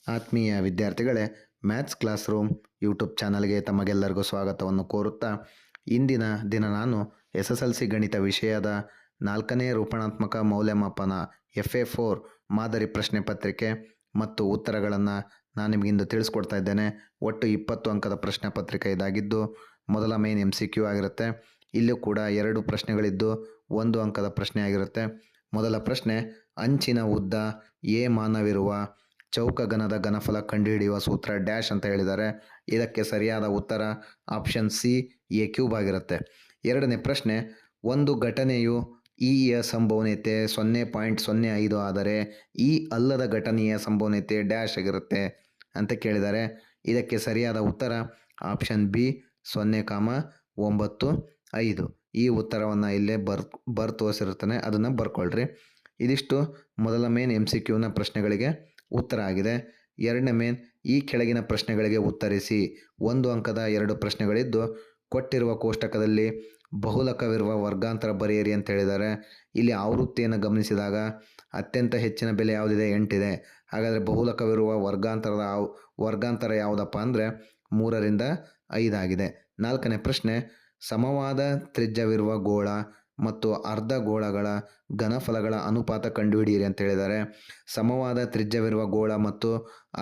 ಆತ್ಮೀಯ ವಿದ್ಯಾರ್ಥಿಗಳೇ, maths class room YouTube ಚಾನಲ್ಗೆ ತಮಗೆಲ್ಲರಿಗೂ ಸ್ವಾಗತವನ್ನು ಕೋರುತ್ತಾ, ಇಂದಿನ ದಿನ ನಾನು SSLC ಗಣಿತ ವಿಷಯದ 4ನೇ ರೂಪಣಾತ್ಮಕ ಮೌಲ್ಯಮಾಪನ FA4 ಮಾದರಿ ಪ್ರಶ್ನೆ ಪತ್ರಿಕೆ ಮತ್ತು ಉತ್ತರಗಳನ್ನು ನಾನು ನಿಮಗಿಂದು ತಿಳಿಸ್ಕೊಡ್ತಾ ಇದ್ದೇನೆ. ಒಟ್ಟು 20 ಅಂಕದ ಪ್ರಶ್ನೆ ಪತ್ರಿಕೆ ಇದಾಗಿದ್ದು, ಮೊದಲ ಮೇನ್ MCQ ಆಗಿರುತ್ತೆ. ಇಲ್ಲೂ ಕೂಡ 2 ಪ್ರಶ್ನೆಗಳಿದ್ದು 1 ಅಂಕದ ಪ್ರಶ್ನೆ ಆಗಿರುತ್ತೆ. ಮೊದಲ ಪ್ರಶ್ನೆ, ಅಂಚಿನ ಉದ್ದ a ಮಾನವಿರುವ ಚೌಕಘನದ ಘನಫಲ ಕಂಡುಹಿಡಿಯುವ ಸೂತ್ರ ಡ್ಯಾಶ್ ಅಂತ ಹೇಳಿದ್ದಾರೆ. ಇದಕ್ಕೆ ಸರಿಯಾದ ಉತ್ತರ ಆಪ್ಷನ್ ಸಿ a³ ಆಗಿರುತ್ತೆ. ಎರಡನೇ ಪ್ರಶ್ನೆ, ಒಂದು ಘಟನೆಯು ಯ ಸಂಭವನೀಯತೆ 0.05 ಆದರೆ ಈ ಅಲ್ಲದ ಘಟನೆಯ ಸಂಭವನೀಯತೆ ಡ್ಯಾಶ್ ಆಗಿರುತ್ತೆ ಅಂತ ಕೇಳಿದ್ದಾರೆ. ಇದಕ್ಕೆ ಸರಿಯಾದ ಉತ್ತರ ಆಪ್ಷನ್ ಬಿ 0.95. ಈ ಉತ್ತರವನ್ನು ಇಲ್ಲೇ ತೋರಿಸಿರ್ತಾನೆ, ಅದನ್ನು ಬರ್ಕೊಳ್ರಿ. ಇದಿಷ್ಟು ಮೊದಲ ಮೇನ್ MCQನ ಪ್ರಶ್ನೆಗಳಿಗೆ ಉತ್ತರ ಆಗಿದೆ. ಎರಡನೇ ಮೇನ್, ಈ ಕೆಳಗಿನ ಪ್ರಶ್ನೆಗಳಿಗೆ ಉತ್ತರಿಸಿ. 1 ಅಂಕದ 2 ಪ್ರಶ್ನೆಗಳಿದ್ದು, ಕೊಟ್ಟಿರುವ ಕೋಷ್ಟಕದಲ್ಲಿ ಬಹುಲಕವಿರುವ ವರ್ಗಾಂತರ ಬರೆಯಿರಿ ಅಂತ ಹೇಳಿದ್ದಾರೆ. ಇಲ್ಲಿ ಆವೃತ್ತಿಯನ್ನು ಗಮನಿಸಿದಾಗ ಅತ್ಯಂತ ಹೆಚ್ಚಿನ ಬೆಲೆ ಯಾವುದಿದೆ? 8 ಇದೆ. ಹಾಗಾದರೆ ಬಹುಲಕವಿರುವ ವರ್ಗಾಂತರ ಯಾವುದಪ್ಪ ಅಂದರೆ 3ರಿಂದ 5 ಆಗಿದೆ. 4ನೇ ಪ್ರಶ್ನೆ, ಸಮವಾದ ತ್ರಿಜ್ಯವಿರುವ ಗೋಳ ಮತ್ತು ಅರ್ಧ ಗೋಳಗಳ ಘನಫಲಗಳ ಅನುಪಾತ ಕಂಡುಹಿಡಿಯಿರಿ ಅಂತ ಹೇಳಿದ್ದಾರೆ. ಸಮವಾದ ತ್ರಿಜ್ಯವಿರುವ ಗೋಳ ಮತ್ತು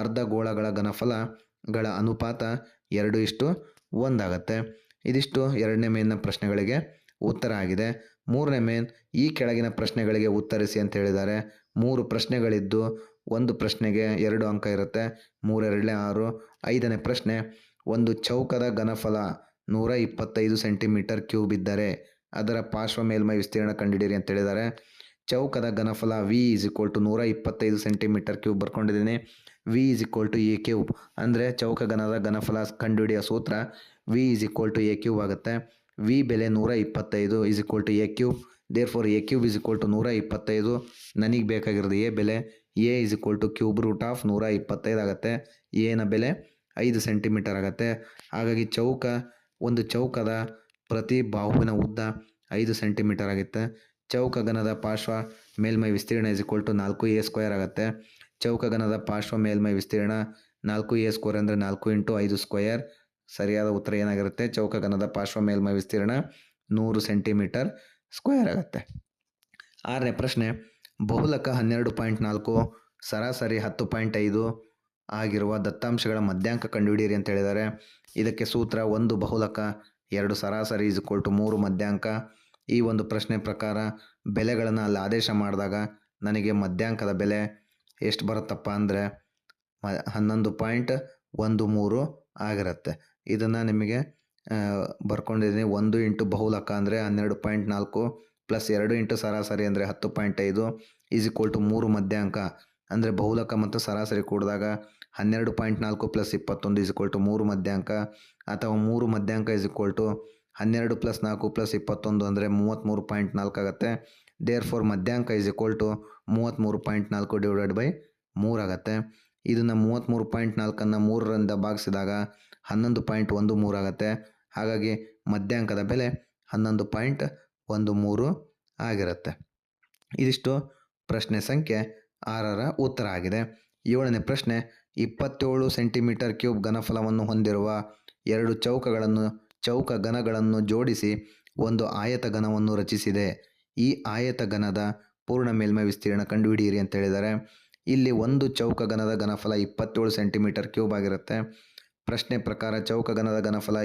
ಅರ್ಧ ಗೋಳಗಳ ಘನಫಲಗಳ ಅನುಪಾತ 2:1 ಆಗುತ್ತೆ. ಇದಿಷ್ಟು ಎರಡನೇ ಮೇನ್ನ ಪ್ರಶ್ನೆಗಳಿಗೆ ಉತ್ತರ ಆಗಿದೆ. ಮೂರನೇ ಮೇನ್, ಈ ಕೆಳಗಿನ ಪ್ರಶ್ನೆಗಳಿಗೆ ಉತ್ತರಿಸಿ ಅಂತ ಹೇಳಿದ್ದಾರೆ. 3 ಪ್ರಶ್ನೆಗಳಿದ್ದು, ಒಂದು ಪ್ರಶ್ನೆಗೆ 2 ಅಂಕ ಇರುತ್ತೆ. 3 2 6. 5ನೇ ಪ್ರಶ್ನೆ, ಒಂದು ಚೌಕದ ಘನಫಲ 125 ಸೆಂಟಿಮೀಟರ್ ಕ್ಯೂಬ್ ಇದ್ದರೆ ಅದರ ಪಾರ್ಶ್ವ ಮೇಲ್ಮೈ ವಿಸ್ತೀರ್ಣ ಕಂಡುಹಿಡಿಯಿರಿ ಅಂತ ಹೇಳಿದ್ದಾರೆ. ಚೌಕದ ಘನಫಲ V = 125 ಸೆಂಟಿಮೀಟರ್ ಕ್ಯೂಬ್ ಬರ್ಕೊಂಡಿದ್ದೀನಿ. V = a³ ಅಂದರೆ ಚೌಕಘನದ ಘನಫಲ ಕಂಡುಹಿಡಿಯೋ ಸೂತ್ರ V = a³ ಆಗುತ್ತೆ. V ಬೆಲೆ 125 = a³. Therefore a³ = 125. ನನಗೆ ಬೇಕಾಗಿರೋದು a ಬೆಲೆ. a = √125 ಆಗುತ್ತೆ. ಎನ ಬೆಲೆ 5 ಸೆಂಟಿಮೀಟರ್ ಆಗುತ್ತೆ. ಹಾಗಾಗಿ ಒಂದು ಚೌಕದ ಪ್ರತಿ ಬಾಹುವಿನ ಉದ್ದ 5 ಸೆಂಟಿಮೀಟರ್ ಆಗುತ್ತೆ. ಚೌಕಘನದ ಪಾರ್ಶ್ವ ಮೇಲ್ಮೈ ವಿಸ್ತೀರ್ಣ = 4a² ಆಗುತ್ತೆ. ಚೌಕಘನದ ಪಾರ್ಶ್ವ ಮೇಲ್ಮೈ ವಿಸ್ತೀರ್ಣ 4a² ಅಂದರೆ 4 × 5². ಸರಿಯಾದ ಉತ್ತರ ಏನಾಗಿರುತ್ತೆ? ಚೌಕಘನದ ಪಾರ್ಶ್ವ ಮೇಲ್ಮೈ ವಿಸ್ತೀರ್ಣ 100 ಸೆಂಟಿಮೀಟರ್ ಸ್ಕ್ವೇರ್ ಆಗುತ್ತೆ. 6ನೇ ಪ್ರಶ್ನೆ, ಬಹುಲಕ 12.4 ಸರಾಸರಿ 10.5 ಆಗಿರುವ ದತ್ತಾಂಶಗಳ ಮಧ್ಯಾಂಕ ಕಂಡುಹಿಡಿಯಿರಿ ಅಂತ ಹೇಳಿದ್ದಾರೆ. ಇದಕ್ಕೆ ಸೂತ್ರ 1 ಬಹುಲಕ 2 ಸರಾಸರಿ = 3 ಮಧ್ಯಾಂಕ. ಈ ಒಂದು ಪ್ರಶ್ನೆ ಪ್ರಕಾರ ಬೆಲೆಗಳನ್ನು ಅಲ್ಲಿ ಆದೇಶ ಮಾಡಿದಾಗ ನನಗೆ ಮಧ್ಯಾಂಕದ ಬೆಲೆ ಎಷ್ಟು ಬರುತ್ತಪ್ಪ ಅಂದರೆ 11.13 ಆಗಿರುತ್ತೆ. ಇದನ್ನು ನಿಮಗೆ ಬರ್ಕೊಂಡಿದ್ದೀನಿ. 1 × ಬಹುಲಕ ಅಂದರೆ 12.4 ಪ್ಲಸ್ 2 × ಸರಾಸರಿ ಅಂದರೆ 10.5 = 3 ಮಧ್ಯಾಂಕ. ಅಂದರೆ ಬಹುಲಕ ಮತ್ತು ಸರಾಸರಿ ಕೂಡಿದಾಗ 12.4 + 21 = 3 ಮಧ್ಯಾಂಕ, ಅಥವಾ 3 ಮಧ್ಯಾಂಕ = 12 + 4 + 21 ಅಂದರೆ 33.4 ಆಗುತ್ತೆ. ದೇರ್ಫೋರ್ ಮಧ್ಯಾಂಕ = 33.4 / 3 ಆಗುತ್ತೆ. ಇದನ್ನು 33.4 3ರಿಂದ ಭಾಗಿಸಿದಾಗ 11.13 ಆಗುತ್ತೆ. ಹಾಗಾಗಿ ಮಧ್ಯಾಂಕದ ಬೆಲೆ 11.13 ಆಗಿರುತ್ತೆ. ಇದಿಷ್ಟು ಪ್ರಶ್ನೆ ಸಂಖ್ಯೆ 6ರ ಉತ್ತರ ಆಗಿದೆ. 7ನೇ ಪ್ರಶ್ನೆ, 27 ಸೆಂಟಿಮೀಟರ್ ಕ್ಯೂಬ್ ಘನಫಲವನ್ನು ಹೊಂದಿರುವ 2 ಚೌಕಘನಗಳನ್ನು ಜೋಡಿಸಿ ಒಂದು ಆಯತಘನವನ್ನು ರಚಿಸಿದೆ. ಈ ಆಯತಘನದ ಪೂರ್ಣ ಮೇಲ್ಮೈ ವಿಸ್ತೀರ್ಣ ಕಂಡುಹಿಡಿಯಿರಿ ಅಂತ ಹೇಳಿದ್ದಾರೆ. ಇಲ್ಲಿ ಒಂದು ಚೌಕಘನದ ಘನಫಲ 27 ಸೆಂಟಿಮೀಟರ್ ಕ್ಯೂಬ್ ಆಗಿರುತ್ತೆ. ಪ್ರಶ್ನೆ ಪ್ರಕಾರ ಚೌಕಘನದ ಘನಫಲ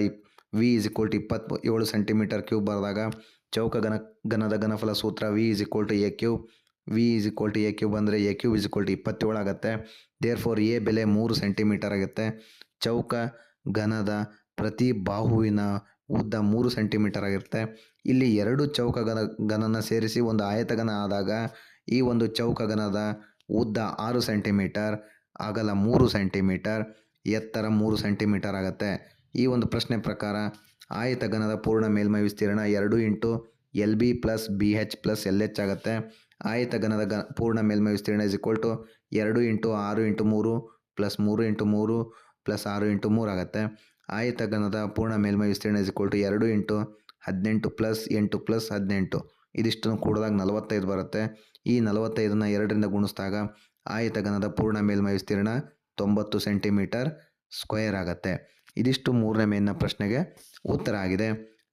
V = 27 ಸೆಂಟಿಮೀಟರ್ ಕ್ಯೂಬ್ ಬರೆದಾಗ ಚೌಕಘನದ ಘನಫಲ ಸೂತ್ರ V = a³. V = a³ ಅಂದರೆ a³ = 27 ಆಗುತ್ತೆ. ದೇರ್ಫೋರ್ a ಬೆಲೆ 3 ಸೆಂಟಿಮೀಟರ್ ಆಗುತ್ತೆ. ಚೌಕಘನದ ಪ್ರತಿ ಬಾಹುವಿನ ಉದ್ದ 3 ಸೆಂಟಿಮೀಟರ್ ಆಗಿರುತ್ತೆ. ಇಲ್ಲಿ 2 ಚೌಕಘನನ ಸೇರಿಸಿ ಒಂದು ಆಯತಘನ ಆದಾಗ ಈ ಒಂದು ಚೌಕಘನದ ಉದ್ದ 6 ಸೆಂಟಿಮೀಟರ್, ಅಗಲ 3 ಸೆಂಟಿಮೀಟರ್, ಎತ್ತರ 3 ಸೆಂಟಿಮೀಟರ್ ಆಗುತ್ತೆ. ಈ ಒಂದು ಪ್ರಶ್ನೆ ಪ್ರಕಾರ ಆಯತಘನದ ಪೂರ್ಣ ಮೇಲ್ಮೈ ವಿಸ್ತೀರ್ಣ 2 × LB + BH + LH ಆಗುತ್ತೆ. ಆಯತಘನದ ಪೂರ್ಣ ಮೇಲ್ಮೈ ವಿಸ್ತೀರ್ಣ = 2 × 6 × 3 + 3 × 3 + 6 × 3 ಆಗುತ್ತೆ. ಆಯತಘನದ ಪೂರ್ಣ ಮೇಲ್ಮೈ ವಿಸ್ತೀರ್ಣ = 2 × 18 + 8 + 18. ಇದಿಷ್ಟನ್ನು ಕೂಡಿದಾಗ 45 ಬರುತ್ತೆ. ಈ 45ನ್ನು 2ರಿಂದ ಗುಣಿಸಿದಾಗ ಆಯತಘನದ ಪೂರ್ಣ ಮೇಲ್ಮೈ ವಿಸ್ತೀರ್ಣ 90 ಸೆಂಟಿಮೀಟರ್ ಸ್ಕ್ವೇರ್ ಆಗುತ್ತೆ. ಇದಿಷ್ಟು 3ನೇ ಮೇನ್ನ ಪ್ರಶ್ನೆಗೆ ಉತ್ತರ ಆಗಿದೆ.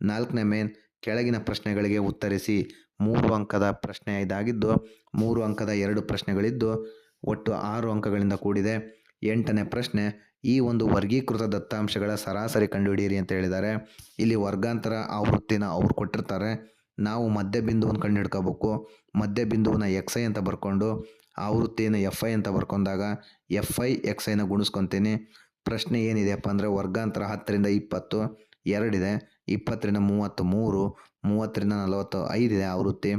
4ನೇ ಮೇನ್ ಕೆಳಗಿನ ಪ್ರಶ್ನೆಗಳಿಗೆ ಉತ್ತರಿಸಿ 3 ಅಂಕದ ಪ್ರಶ್ನೆ ಇದಾಗಿದ್ದು 3 ಅಂಕದ 2 ಪ್ರಶ್ನೆಗಳಿದ್ದು ಒಟ್ಟು 6 ಅಂಕಗಳಿಂದ ಕೂಡಿದೆ. 8ನೇ ಪ್ರಶ್ನೆ, ಈ ಒಂದು ವರ್ಗೀಕೃತ ದತ್ತಾಂಶಗಳ ಸರಾಸರಿ ಕಂಡುಹಿಡಿಯಿರಿ ಅಂತ ಹೇಳಿದ್ದಾರೆ. ಇಲ್ಲಿ ವರ್ಗಾಂತರ ಆವೃತ್ತಿನ ಅವ್ರು ಕೊಟ್ಟಿರ್ತಾರೆ. ನಾವು ಮಧ್ಯ ಬಿಂದುವನ್ನು ಕಂಡುಹಿಡ್ಕೋಬೇಕು. ಮಧ್ಯ ಬಿಂದುವನ್ನ ಎಕ್ಸ್ ಐ ಅಂತ ಬರ್ಕೊಂಡು ಆವೃತ್ತಿಯನ್ನು ಎಫ್ ಐ ಅಂತ ಬರ್ಕೊಂಡಾಗ ಎಫ್ ಐ ಎಕ್ಸ್ ಐನ ಗುಣಿಸ್ಕೊತೀನಿ. ಪ್ರಶ್ನೆ ಏನಿದೆಯಪ್ಪ ಅಂದರೆ ವರ್ಗಾಂತರ 10ರಿಂದ 20 2 ಇದೆ, 20ರಿಂದ 33, 30ರಿಂದ 45 ಇದೆ ಆವೃತ್ತಿ,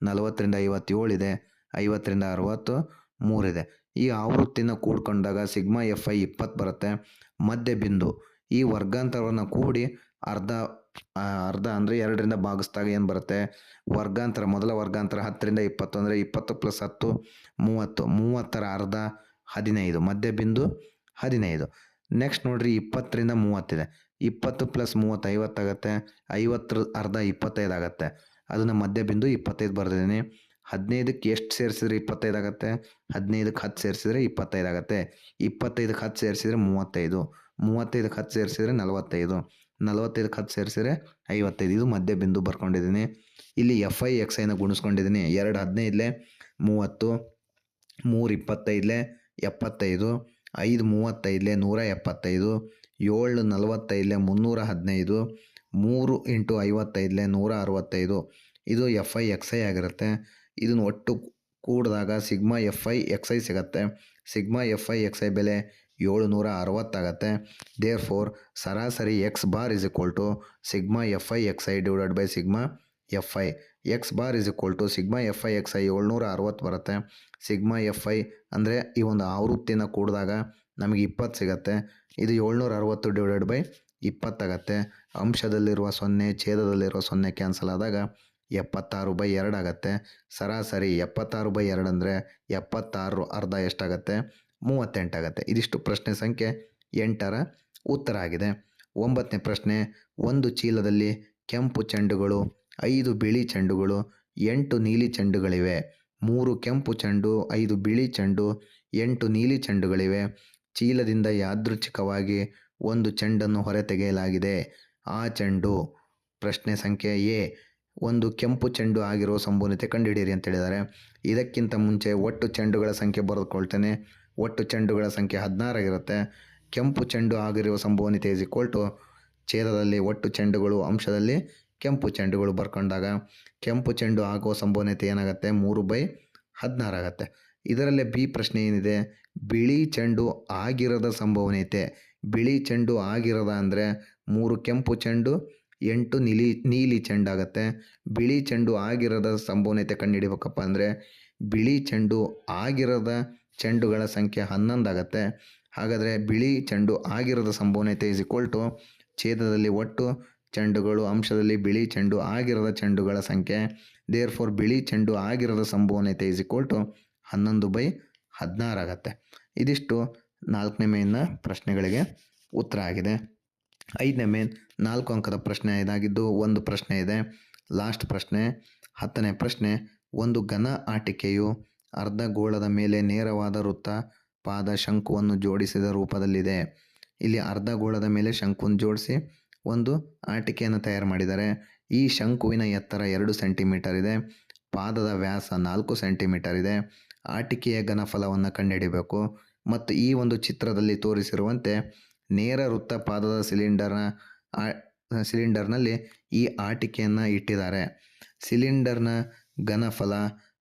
40ರಿಂದ 57 ಇದೆ, 50ರಿಂದ 63 ಇದೆ. ಈ ಆವೃತ್ತಿನ ಕೂಡ್ಕೊಂಡಾಗ ಸಿಗ್ಮಾ ಎಫ್ ಐ 20 ಬರುತ್ತೆ. ಮಧ್ಯ ಬಿಂದು ಈ ವರ್ಗಾಂತರವನ್ನು ಕೂಡಿ ಅರ್ಧ ಅಂದರೆ 2ರಿಂದ ಭಾಗಿಸಿದಾಗ ಏನು ಬರುತ್ತೆ, ವರ್ಗಾಂತರ ಮೊದಲ ವರ್ಗಾಂತರ 10ರಿಂದ 20 ಅಂದರೆ 20 + 10 30, 30ರ ಅರ್ಧ 15, ಮಧ್ಯ ಬಿಂದು 15. ನೆಕ್ಸ್ಟ್ ನೋಡ್ರಿ 20ರಿಂದ 30 ಇದೆ, 20 + 30 50 ಆಗುತ್ತೆ, 50ರ ಅರ್ಧ 25 ಆಗುತ್ತೆ. ಅದನ್ನು ಮಧ್ಯ ಬಿಂದು 25 ಬರ್ದಿದ್ದೀನಿ. 15ಕ್ಕೆ ಎಷ್ಟು ಸೇರಿಸಿದ್ರೆ 25 ಆಗುತ್ತೆ, 15ಕ್ಕೆ 10 ಸೇರಿಸಿದ್ರೆ 25 ಆಗುತ್ತೆ, 25ಕ್ಕೆ 10 ಸೇರಿಸಿದ್ರೆ 35, 35ಕ್ಕೆ 10 ಸೇರಿಸಿದ್ರೆ 45, 45ಕ್ಕೆ 10 ಸೇರಿಸಿದ್ರೆ 55. ಇದು ಮಧ್ಯ ಬಿಂದು ಬರ್ಕೊಂಡಿದ್ದೀನಿ. ಇಲ್ಲಿ ಎಫ್ ಐ ಎಕ್ಸ್ ಐನ ಗುಣಿಸ್ಕೊಂಡಿದ್ದೀನಿ. 2 15 30, 3 25 75, 5 35 175, 7 45 315, 3 × 55 165. ಇದು ಎಫ್ ಐ ಎಕ್ಸ್ ಐ ಆಗಿರುತ್ತೆ. ಇದನ್ನು ಒಟ್ಟು ಕೂಡಿದಾಗ sigma f i x i ಸಿಗುತ್ತೆ. Sigma f i x i ಬೆಲೆ 760 ಆಗುತ್ತೆ. ದೇರ್ ಫೋರ್ ಸರಾಸರಿ x bar is equal to sigma f i x i divided by sigma f i. X bar is equal to sigma f i x i 760 ಬರುತ್ತೆ. Sigma f I ಅಂದರೆ ಈ ಒಂದು ಆವೃತ್ತಿನ ಕೂಡಿದಾಗ ನಮಗೆ 20 ಸಿಗುತ್ತೆ. ಇದು 760 ಡಿವೈಡೆಡ್ ಬೈ 20 ಆಗುತ್ತೆ. ಅಂಶದಲ್ಲಿರುವ 0 ಛೇದದಲ್ಲಿರುವ 0 ಕ್ಯಾನ್ಸಲ್ ಆದಾಗ 76/2 ಆಗುತ್ತೆ. ಸರಾಸರಿ 76/2 ಅಂದರೆ 76 ಅರ್ಧ ಎಷ್ಟಾಗುತ್ತೆ, 38 ಆಗುತ್ತೆ. ಇದಿಷ್ಟು ಪ್ರಶ್ನೆ ಸಂಖ್ಯೆ 8ರ ಉತ್ತರ ಆಗಿದೆ. 9ನೇ ಪ್ರಶ್ನೆ, ಒಂದು ಚೀಲದಲ್ಲಿ ಕೆಂಪು ಚೆಂಡುಗಳು, 5 ಬಿಳಿ ಚೆಂಡುಗಳು, 8 ನೀಲಿ ಚೆಂಡುಗಳಿವೆ. 3 ಕೆಂಪು ಚೆಂಡು, 5 ಬಿಳಿ ಚೆಂಡು, 8 ನೀಲಿ ಚೆಂಡುಗಳಿವೆ. ಚೀಲದಿಂದ ಯಾದೃಚ್ಛಿಕವಾಗಿ ಒಂದು ಚೆಂಡನ್ನು ಹೊರತೆಗೆಯಲಾಗಿದೆ. ಆ ಚೆಂಡು ಪ್ರಶ್ನೆ ಸಂಖ್ಯೆ ಎ ಒಂದು ಕೆಂಪು ಚೆಂಡು ಆಗಿರುವ ಸಂಭವನೀಯತೆ ಕಂಡುಹಿಡಿಯಿರಿ ಅಂತ ಹೇಳಿದ್ದಾರೆ. ಇದಕ್ಕಿಂತ ಮುಂಚೆ ಒಟ್ಟು ಚೆಂಡುಗಳ ಸಂಖ್ಯೆ ಬರೆದುಕೊಳ್ತೇನೆ. ಒಟ್ಟು ಚೆಂಡುಗಳ ಸಂಖ್ಯೆ 16 ಆಗಿರುತ್ತೆ. ಕೆಂಪು ಚೆಂಡು ಆಗಿರುವ ಸಂಭವನೀಯತೆ ಇಸ್ ಈಕ್ವಲ್ ಟು ಛೇದದಲ್ಲಿ ಒಟ್ಟು ಚೆಂಡುಗಳು, ಅಂಶದಲ್ಲಿ ಕೆಂಪು ಚೆಂಡುಗಳು ಬರ್ಕೊಂಡಾಗ ಕೆಂಪು ಚೆಂಡು ಆಗುವ ಸಂಭವನೀಯತೆ ಏನಾಗುತ್ತೆ, 3/16 ಆಗುತ್ತೆ. ಇದರಲ್ಲೇ ಬಿ ಪ್ರಶ್ನೆ ಏನಿದೆ, ಬಿಳಿ ಚೆಂಡು ಆಗಿರದ ಸಂಭವನೀಯತೆ. ಬಿಳಿ ಚೆಂಡು ಆಗಿರದ ಅಂದರೆ 3 ಕೆಂಪು ಚೆಂಡು, 8 ನೀಲಿ ಚೆಂಡಾಗತ್ತೆ. ಬಿಳಿ ಚೆಂಡು ಆಗಿರದ ಸಂಭವನೀಯತೆ ಕಂಡುಹಿಡಿಬೇಕಪ್ಪ ಅಂದರೆ ಬಿಳಿ ಚೆಂಡು ಆಗಿರದ ಚೆಂಡುಗಳ ಸಂಖ್ಯೆ 11 ಆಗುತ್ತೆ. ಹಾಗಾದರೆ ಬಿಳಿ ಚೆಂಡು ಆಗಿರದ ಸಂಭವನೀಯತೆ ಇಸ್ ಈಕ್ವಲ್ ಟು ಛೇದದಲ್ಲಿ ಒಟ್ಟು ಚೆಂಡುಗಳು, ಅಂಶದಲ್ಲಿ ಬಿಳಿ ಚೆಂಡು ಆಗಿರದ ಚೆಂಡುಗಳ ಸಂಖ್ಯೆ. ದೇರ್ ಫೋರ್ ಬಿಳಿ ಚೆಂಡು ಆಗಿರದ ಸಂಭವನೀಯತೆ ಇಸ್ ಈಕ್ವಲ್ ಟು 11/16 ಆಗುತ್ತೆ. ಇದಿಷ್ಟು 4ನೇ ಮೇನ್ನ ಪ್ರಶ್ನೆಗಳಿಗೆ ಉತ್ತರ ಆಗಿದೆ. 5ನೇ ಮೇನ್ 4 ಅಂಕದ ಪ್ರಶ್ನೆ ಇದಾಗಿದ್ದು ಒಂದು ಪ್ರಶ್ನೆ ಇದೆ. ಲಾಸ್ಟ್ ಪ್ರಶ್ನೆ 10ನೇ ಪ್ರಶ್ನೆ, ಒಂದು ಘನ ಆಟಿಕೆಯು ಅರ್ಧಗೋಳದ ಮೇಲೆ ನೇರವಾದ ವೃತ್ತ ಪಾದ ಶಂಕುವನ್ನು ಜೋಡಿಸಿದ ರೂಪದಲ್ಲಿದೆ. ಇಲ್ಲಿ ಅರ್ಧಗೋಳದ ಮೇಲೆ ಶಂಕುವನ್ನು ಜೋಡಿಸಿ ಒಂದು ಆಟಿಕೆಯನ್ನು ತಯಾರು ಮಾಡಿದ್ದಾರೆ. ಈ ಶಂಕುವಿನ ಎತ್ತರ 2 ಸೆಂಟಿಮೀಟರ್ ಇದೆ. ಪಾದದ ವ್ಯಾಸ 4 ಸೆಂಟಿಮೀಟರ್ ಇದೆ. ಆಟಿಕೆಯ ಘನಫಲವನ್ನು ಕಂಡುಹಿಡಿಯಬೇಕು ಮತ್ತು ಈ ಒಂದು ಚಿತ್ರದಲ್ಲಿ ತೋರಿಸಿರುವಂತೆ ನೇರ ವೃತ್ತ ಪಾದದ ಸಿಲಿಂಡರ್ನಲ್ಲಿ ಈ ಆಟಿಕೆಯನ್ನು ಇಟ್ಟಿದ್ದಾರೆ. ಸಿಲಿಂಡರ್ನ ಘನಫಲ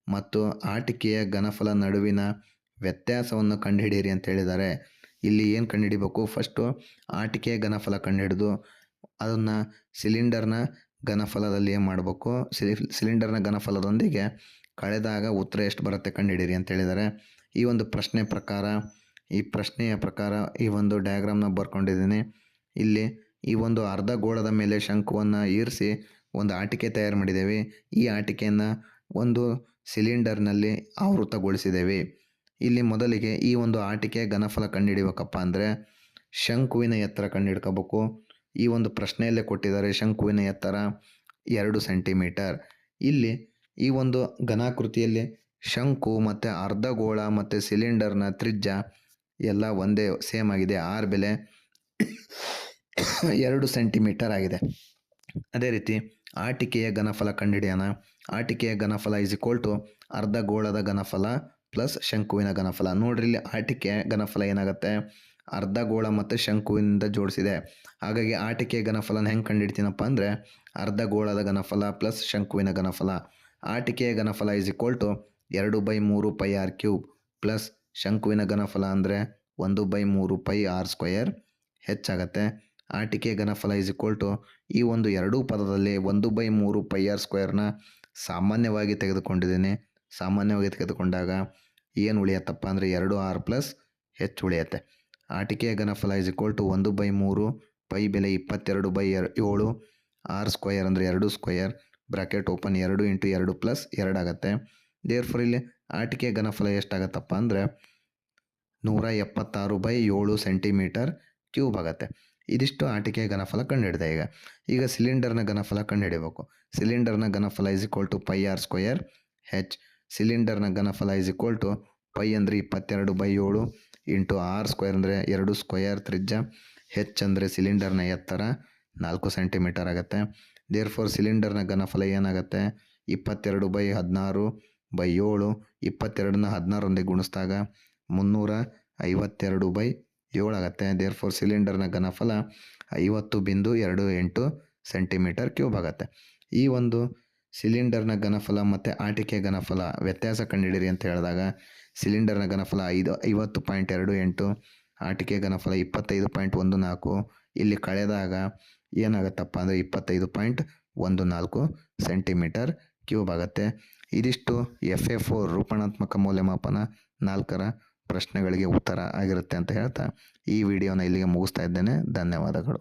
ಮತ್ತು ಆಟಿಕೆಯ ಘನಫಲ ನಡುವಿನ ವ್ಯತ್ಯಾಸವನ್ನು ಕಂಡುಹಿಡಿಯಿರಿ ಅಂತ ಹೇಳಿದ್ದಾರೆ. ಇಲ್ಲಿ ಏನು ಕಂಡುಹಿಡಿಬೇಕು, ಫಸ್ಟು ಆಟಿಕೆಯ ಘನಫಲ ಕಂಡುಹಿಡಿದು ಅದನ್ನು ಸಿಲಿಂಡರ್ನ ಘನಫಲದಲ್ಲಿ ಏನು ಮಾಡಬೇಕು, ಸಿಲಿಂಡರ್ನ ಘನಫಲದೊಂದಿಗೆ ಕಳೆದಾಗ ಉತ್ತರ ಎಷ್ಟು ಬರುತ್ತೆ ಕಂಡುಹಿಡಿಯಿರಿ ಅಂತ ಹೇಳಿದ್ದಾರೆ. ಈ ಒಂದು ಪ್ರಶ್ನೆಯ ಪ್ರಕಾರ ಈ ಒಂದು ಡಯಾಗ್ರಾಮ್ನ ಬರ್ಕೊಂಡಿದ್ದೀನಿ. ಇಲ್ಲಿ ಈ ಒಂದು ಅರ್ಧಗೋಳದ ಮೇಲೆ ಶಂಕುವನ್ನು ಇರಿಸಿ ಒಂದು ಆಟಿಕೆ ತಯಾರು ಮಾಡಿದ್ದೇವೆ. ಈ ಆಟಿಕೆಯನ್ನು ಒಂದು ಸಿಲಿಂಡರ್ನಲ್ಲಿ ಆವೃತಗೊಳಿಸಿದ್ದೇವೆ. ಇಲ್ಲಿ ಮೊದಲಿಗೆ ಈ ಒಂದು ಆಟಿಕೆಯ ಘನಫಲ ಕಂಡುಹಿಡಿಯಬೇಕಪ್ಪ ಅಂದರೆ ಶಂಕುವಿನ ಎತ್ತರ ಕಂಡುಹಿಡ್ಕೋಬೇಕು. ಈ ಒಂದು ಪ್ರಶ್ನೆಯಲ್ಲೇ ಕೊಟ್ಟಿದ್ದಾರೆ ಶಂಕುವಿನ ಎತ್ತರ 2 ಸೆಂಟಿಮೀಟರ್. ಇಲ್ಲಿ ಈ ಒಂದು ಘನಾಕೃತಿಯಲ್ಲಿ ಶಂಕು ಮತ್ತು ಅರ್ಧಗೋಳ ಮತ್ತು ಸಿಲಿಂಡರ್ನ ತ್ರಿಜ್ಯ ಎಲ್ಲ ಒಂದೇ ಸೇಮ್ ಆಗಿದೆ. ಆರ್ ಬೆಲೆ 2 ಸೆಂಟಿಮೀಟರ್ ಆಗಿದೆ. ಅದೇ ರೀತಿ ಆಟಿಕೆಯ ಘನಫಲ ಕಂಡುಹಿಡಿಯೋಣ. ಆಟಿಕೆಯ ಘನಫಲ ಈಸ್ ಈಕ್ವಲ್ ಟು ಅರ್ಧಗೋಳದ ಘನಫಲ ಪ್ಲಸ್ ಶಂಕುವಿನ ಘನಫಲ. ನೋಡ್ರಿ, ಇಲ್ಲಿ ಆಟಿಕೆ ಘನಫಲ ಏನಾಗುತ್ತೆ, ಅರ್ಧಗೋಳ ಮತ್ತು ಶಂಕುವಿನಿಂದ ಜೋಡಿಸಿದೆ. ಹಾಗಾಗಿ ಆಟಿಕೆಯ ಘನಫಲನ ಹೆಂಗೆ ಕಂಡುಹಿಡ್ತೀನಪ್ಪ ಅಂದರೆ ಅರ್ಧಗೋಳದ ಘನಫಲ ಪ್ಲಸ್ ಶಂಕುವಿನ ಘನಫಲ. ಆಟಿಕೆಯ ಘನಫಲ is equal to 2/3 pi r cube plus ಶಂಕುವಿನ ಘನಫಲ ಅಂದರೆ 1/3 ಪೈ ಆರ್ ಸ್ಕ್ವಯರ್ ಹೆಚ್ಚಾಗತ್ತೆ. ಆಟಿಕೆ ಘನಫಲ ಈಸ್ ಈಕ್ವಲ್ ಟು ಈ ಒಂದು ಎರಡೂ ಪದದಲ್ಲಿ 1/3 ಪೈ ಆರ್ ಸ್ಕ್ವೇರ್ನ ಸಾಮಾನ್ಯವಾಗಿ ತೆಗೆದುಕೊಂಡಿದ್ದೀನಿ. ಸಾಮಾನ್ಯವಾಗಿ ತೆಗೆದುಕೊಂಡಾಗ ಏನು ಉಳಿಯತ್ತಪ್ಪ ಅಂದರೆ 2r ಪ್ಲಸ್ ಹೆಚ್ಚು ಉಳಿಯತ್ತೆ. ಆಟಿಕೆಯ ಘನಫಲ ಈಸ್ ಈಕ್ವಲ್ ಟು 1/3 ಪೈ ಬೆಲೆ 22/7 ಆರ್ ಸ್ಕ್ವಯರ್ ಅಂದರೆ 2 ಸ್ಕ್ವಯರ್ ಬ್ರಾಕೆಟ್ ಓಪನ್ 2 × 2 ಪ್ಲಸ್ 2 ಆಗುತ್ತೆ. ದೇರ್ಫೋರ್ ಇಲ್ಲಿ ಆಟಿಕೆ ಘನಫಲ ಎಷ್ಟಾಗತ್ತಪ್ಪ ಅಂದರೆ 176/7 ಸೆಂಟಿಮೀಟರ್ ಕ್ಯೂಬ್ ಆಗುತ್ತೆ. ಇದಿಷ್ಟು ಆಟಿಕೆ ಘನಫಲ ಕಂಡುಹಿಡಿದೆ. ಈಗ ಸಿಲಿಂಡರ್ನ ಘನಫಲ ಕಂಡುಹಿಡಿಬೇಕು. ಸಿಲಿಂಡರ್ನ ಘನಫಲ is equal to pi r square h. ಸಿಲಿಂಡರ್ನ ಘನಫಲ ಈಸ್ ಈಕ್ವಲ್ ಟು ಪೈ ಅಂದರೆ 22/7 ಇಂಟು ಆರ್ ಸ್ಕ್ವಯರ್ ಅಂದರೆ 2 ಸ್ಕ್ವಯರ್ ತ್ರಿಜ್ಯ, ಹೆಚ್ ಅಂದರೆ ಸಿಲಿಂಡರ್ನ ಎತ್ತರ 4 ಸೆಂಟಿಮೀಟರ್ ಆಗುತ್ತೆ. ದೇರ್ಫೋರ್ ಸಿಲಿಂಡರ್ನ ಘನಫಲ ಏನಾಗುತ್ತೆ 22/16/7. 22ನ 16 ಗುಣಿಸಿದಾಗ 352/7 ಆಗುತ್ತೆ. ದೇರ್ಫೋರ್ ಸಿಲಿಂಡರ್ನ ಘನಫಲ 50.28 ಸೆಂಟಿಮೀಟರ್ ಕ್ಯೂಬ್ ಆಗುತ್ತೆ. ಈ ಒಂದು ಸಿಲಿಂಡರ್ನ ಘನಫಲ ಮತ್ತು ಆಟಿಕೆ ಘನಫಲ ವ್ಯತ್ಯಾಸ ಕಂಡುಹಿಡಿಯಿರಿ ಅಂತ ಹೇಳಿದಾಗ ಸಿಲಿಂಡರ್ನ ಘನಫಲ 50.28, ಆಟಿಕೆ ಘನಫಲ 25.14. ಇಲ್ಲಿ ಕಳೆದಾಗ ಏನಾಗುತ್ತಪ್ಪ ಅಂದರೆ 25.14 ಸೆಂಟಿಮೀಟರ್ ಕ್ಯೂಬ್ ಆಗುತ್ತೆ. ಇದಿಷ್ಟು FA4 ರೂಪಣಾತ್ಮಕ ಮೌಲ್ಯಮಾಪನ 4ರ ಪ್ರಶ್ನೆಗಳಿಗೆ ಉತ್ತರ ಆಗಿರುತ್ತೆ ಅಂತ ಹೇಳ್ತಾ ಈ ವಿಡಿಯೋನ ಇಲ್ಲಿಗೆ ಮುಗಿಸ್ತಾ ಇದ್ದೇನೆ. ಧನ್ಯವಾದಗಳು.